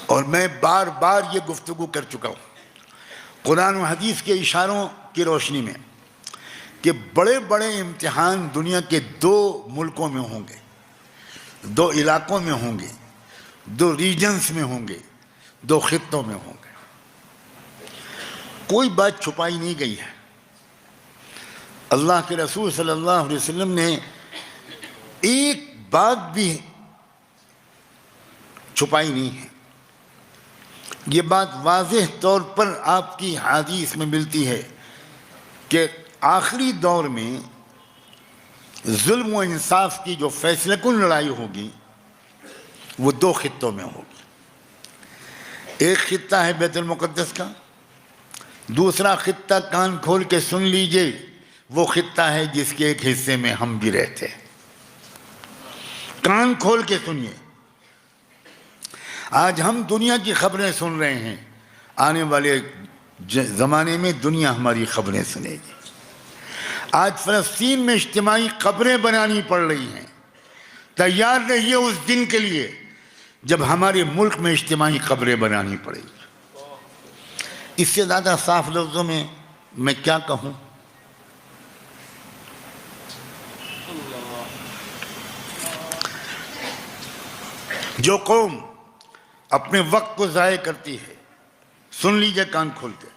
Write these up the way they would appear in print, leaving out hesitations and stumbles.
اور میں بار بار یہ گفتگو کر چکا ہوں قرآن و حدیث کے اشاروں کی روشنی میں کہ بڑے بڑے امتحان دنیا کے 2 ملکوں میں ہوں گے، 2 علاقوں میں ہوں گے، 2 ریجنز میں ہوں گے، 2 خطوں میں ہوں گے۔ کوئی بات چھپائی نہیں گئی ہے۔ اللہ کے رسول صلی اللہ علیہ وسلم نے ایک بات بھی چھپائی نہیں ہے۔ یہ بات واضح طور پر آپ کی حدیث میں ملتی ہے کہ آخری دور میں ظلم و انصاف کی جو فیصلہ کن لڑائی ہوگی وہ 2 خطوں میں ہوگی۔ ایک خطہ ہے بیت المقدس کا، دوسرا خطہ کان کھول کے سن لیجئے وہ خطہ ہے جس کے ایک حصے میں ہم بھی رہتے ہیں۔ کان کھول کے سنیے۔ آج ہم دنیا کی خبریں سن رہے ہیں، آنے والے زمانے میں دنیا ہماری خبریں سنے گی۔ آج فلسطین میں اجتماعی قبریں بنانی پڑ رہی ہیں۔ تیار رہیے اس دن کے لیے جب ہمارے ملک میں اجتماعی قبریں بنانی پڑے گی۔ اس سے زیادہ صاف لفظوں میں کیا کہوں؟ جو قوم اپنے وقت کو ضائع کرتی ہے، سن لیجئے کان کھول کے،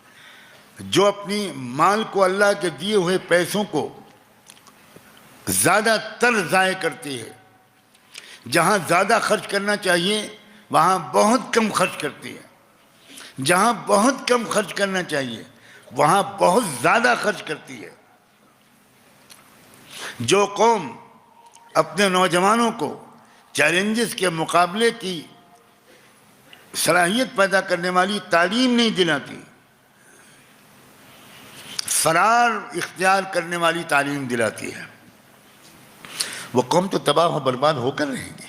جو اپنی مال کو، اللہ کے دیے ہوئے پیسوں کو زیادہ تر ضائع کرتی ہے، جہاں زیادہ خرچ کرنا چاہیے وہاں بہت کم خرچ کرتی ہے، جہاں بہت کم خرچ کرنا چاہیے وہاں بہت زیادہ خرچ کرتی ہے، جو قوم اپنے نوجوانوں کو چیلنجز کے مقابلے کی صلاحیت پیدا کرنے والی تعلیم نہیں دلاتی، فرار اختیار کرنے والی تعلیم دلاتی ہے، وہ قوم تو تباہ و برباد ہو کر رہے گی۔